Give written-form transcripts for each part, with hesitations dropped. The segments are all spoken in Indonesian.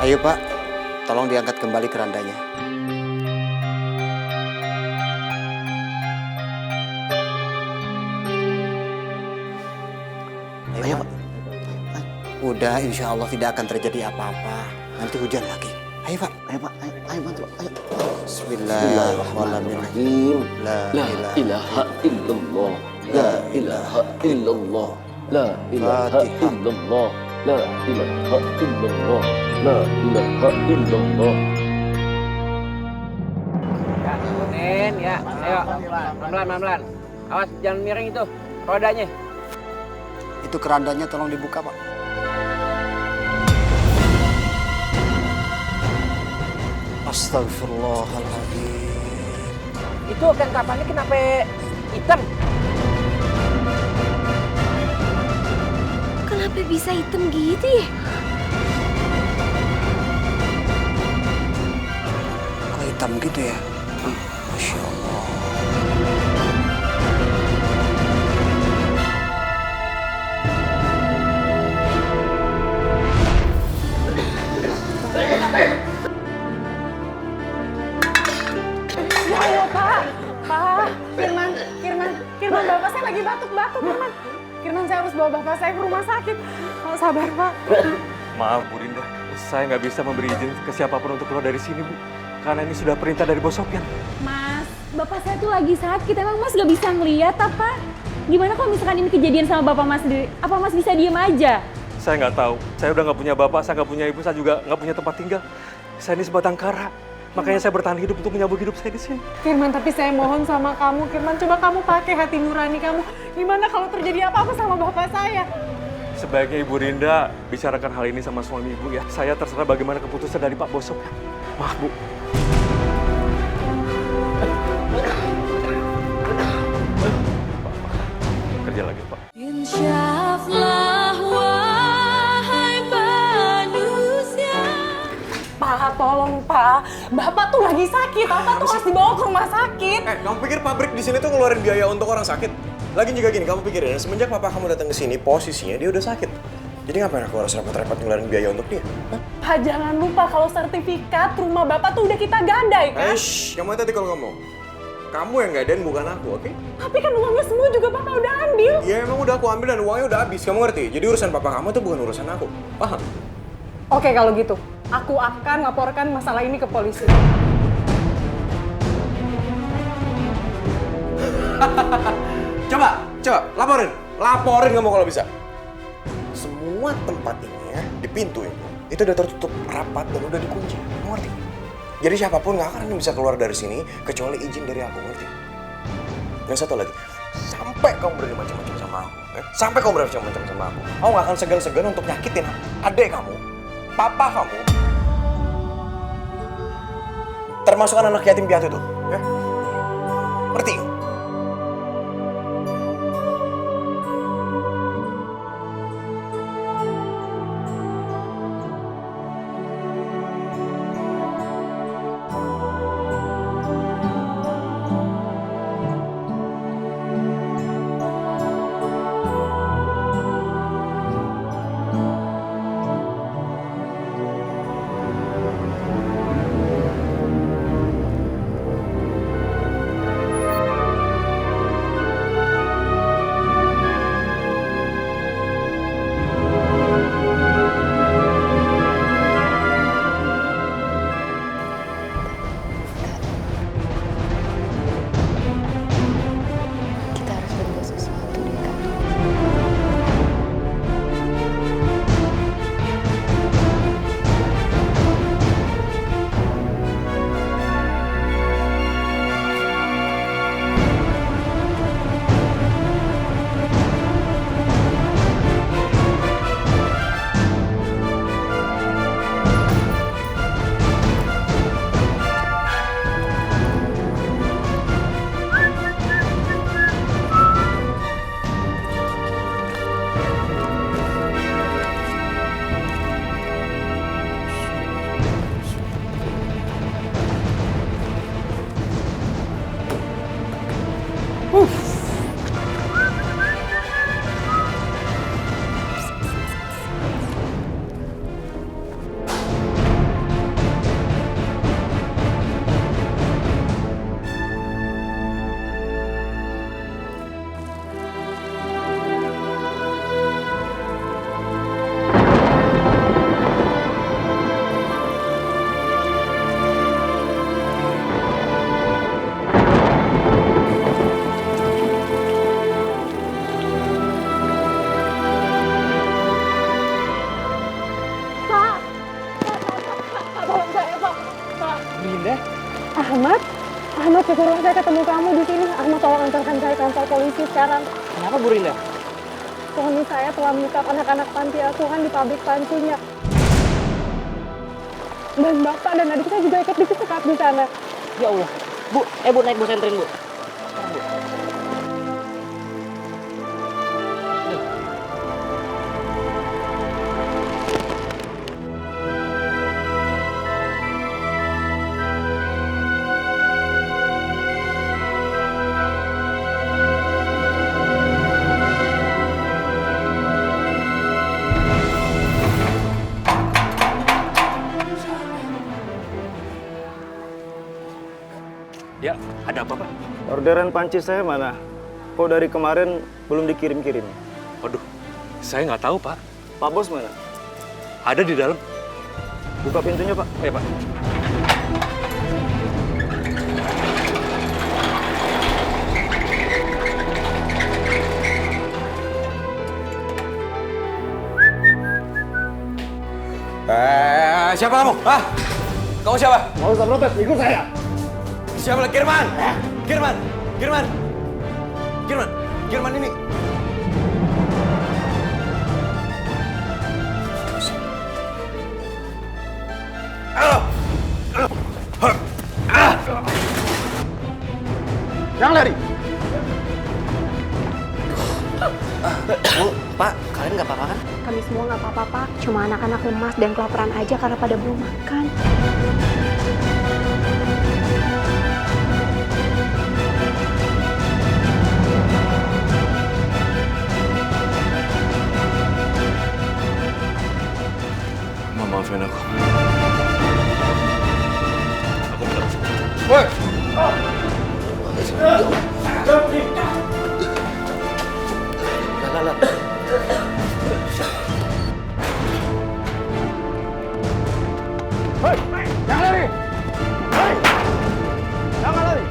Ayo Pak, tolong diangkat kembali kerandanya. Ayo Pak. Udah, insya Allah tidak akan terjadi apa-apa. Nanti hujan lagi. Ayo Pak. Ayo Pak, ayo bantu. Ayo. Bismillahirrahmanirrahim. La ilaha illallah. La ilaha illallah. La ilaha illallah. La ilaha illallah. La ilaha illallah. Ya, Nen, ya. Ayo, pelan-pelan. Awas, jangan miring itu rodanya. Itu kerandanya tolong dibuka Pak. Astagfirullahaladzim. Itu kan kapannya kenapa hitam? Kenapa bisa hitam gitu ya? Kok hitam gitu ya? Masya Allah. Ya Allah, Pak. Pak, Firman, Bapak saya lagi batuk-batuk, Firman. Firman, saya harus bawa Bapak saya ke rumah sakit. Oh, sabar, Pak. Maaf Bu Rinda, saya nggak bisa memberi izin ke siapapun untuk keluar dari sini Bu. Karena ini sudah perintah dari Bos Sopyan. Mas, Bapak saya tuh lagi sakit. Emang Mas gak bisa ngeliat apa? Gimana kalau misalkan ini kejadian sama Bapak Mas sendiri? Apa Mas bisa diem aja? Saya nggak tahu, saya udah nggak punya bapak, saya nggak punya ibu, saya juga nggak punya tempat tinggal. Saya ini sebatang kara, makanya saya bertahan hidup untuk menyambung hidup saya di sini. Firman, tapi saya mohon sama kamu, Firman. Coba kamu pakai hati nurani kamu. Gimana kalau terjadi apa-apa sama Bapak saya? Sebaiknya Ibu Rinda bicarakan hal ini sama suami Ibu ya. Saya terserah bagaimana keputusan dari Pak Bos Sopyan. Maaf Bu. Kerja lagi Pak. Insyaallah wahai manusia. Pak, tolong, Pak. Bapak tuh lagi sakit. Bapak tuh harus dibawa ke rumah sakit. Kamu pikir pabrik di sini tuh ngeluarin biaya untuk orang sakit? Lagi juga gini, kamu pikirin, semenjak papa kamu datang ke sini, posisinya dia udah sakit. Jadi ngapain aku harus repot-repot ngeluarin biaya untuk dia? Hah? Pak, jangan lupa kalau sertifikat rumah Bapak tuh udah kita gandai, kan? Kamu tadi kalau ngomong. Kamu yang gadain bukan aku, oke? Tapi kan uangnya semua juga Bapak udah ambil. Ya emang udah aku ambil dan uangnya udah habis, kamu ngerti? Jadi urusan papa kamu tuh bukan urusan aku, paham? Oke, kalau gitu, aku akan laporkan masalah ini ke polisi. Coba, laporin kamu kalau bisa. Semua tempat ini ya, di pintu itu udah tertutup rapat dan udah dikunci, kamu ngerti? Jadi siapapun nggak akan bisa keluar dari sini kecuali izin dari aku, ngerti? Dan satu lagi, sampai kamu berani macam-macam sama aku, ya? Sampai kamu berani macam-macam sama aku nggak akan segan-segan untuk nyakitin adik kamu, papa kamu, termasuk anak yatim piatu itu, ya? Ngerti? Ahmad, Ahmad, syukurlah saya ketemu kamu di sini. Ahmad, tolong antarkan saya ke kantor polisi sekarang. Kenapa Bu Rinda? Suami saya telah menikah anak-anak panti asuhan di pabrik pancinya. Dan bapak dan adik saya juga ikut disekap di sana. Ya Allah. Bu, Bu naik bus entrin, Bu. Ya, ada apa, Pak? Orderan panci saya mana? Kok dari kemarin belum dikirim-kirim? Waduh, saya nggak tahu, Pak. Pak Bos mana? Ada di dalam. Buka pintunya, Pak. Ya, Pak. Siapa kamu? Hah? Kamu siapa? Mau usah protes, ikut saya. Siapa? Kirman! Kirman! Kirman! Kirman! Kirman ini! Jangan lari. Bu, Pak, kalian nggak apa-apa kan? Kami semua nggak apa-apa, Pak. Cuma anak-anak lemas dan kelaparan aja karena pada belum makan. Maafin aku. Aku bilang. Woi! Hei, jangan lari. Hei, jangan lari.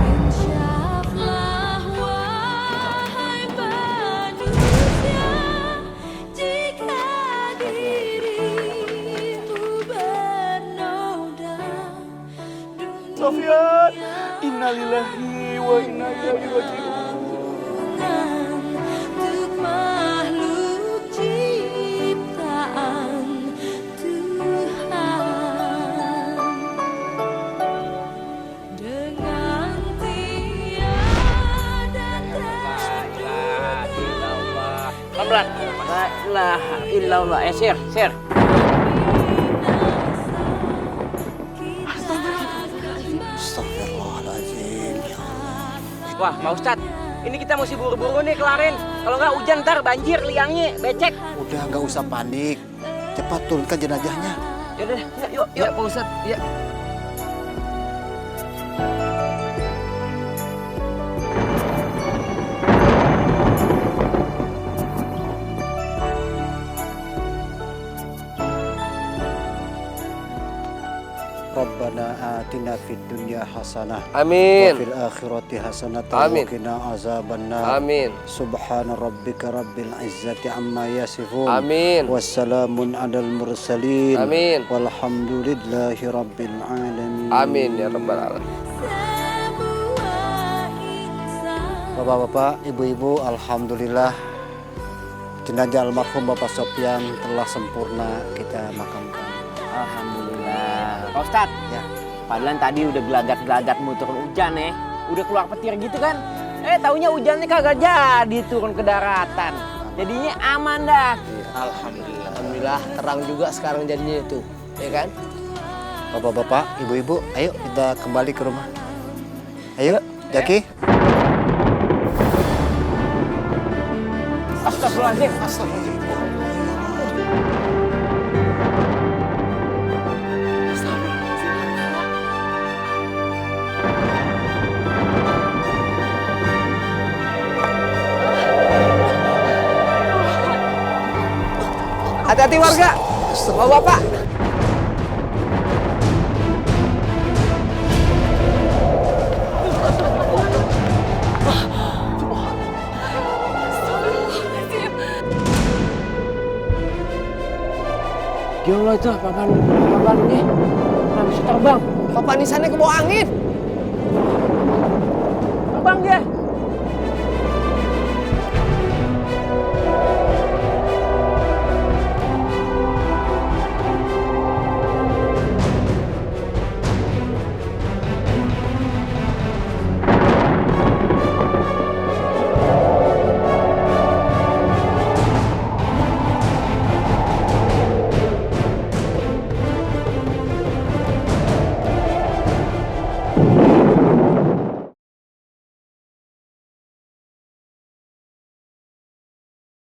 Insyaflah wahai manusia, jika dirimu bernoda. Sofian, innalillahi wa inna ilaihi raji'un. Untuk makhluk ciptaan Tuhan, dengan tiada Pelan-pelan. La ilaha illallah. Sir. Astagfirullahaladzim. Wah, Pak Ustadz, ini kita mesti buru-buru nih kelarin. Kalau nggak hujan ntar banjir, liangnya, becek. Udah nggak usah panik. Cepat turunkan jenazahnya. Yaudah, yuk. Ya, Pak Ustadz. Ya. Rabbana atina fid dunya hasanah. Amin. Wa fil akhirati hasanah. Amin. Wa qina azabannar. Amin. Subhana rabbika rabbil izzati amma yasifun. Amin. Wassalamun alal mursalin. Amin. Walhamdulillahi rabbil alamin. Amin ya rabbal alamin. Bapak-bapak, ibu-ibu, alhamdulillah jenazah almarhum Bapak Sopyan telah sempurna kita makamkan. Alhamdulillah. Pak Ustadz, Ya. padahal tadi udah gelagat-gelagat mau turun hujan ya. Udah keluar petir gitu kan. Taunya hujannya kagak jadi turun ke daratan. Jadinya aman dah. Alhamdulillah. Alhamdulillah terang juga sekarang jadinya itu, ya kan? Bapak-bapak, ibu-ibu, ayo kita kembali ke rumah. Ayo, Jaki. Astagfirullahaladzim. Hati-hati warga. Bapak-bapak. Ya Allah itu papan ini nggak bisa terbang. Papan nisannya ke bawah angin. Terbang dia.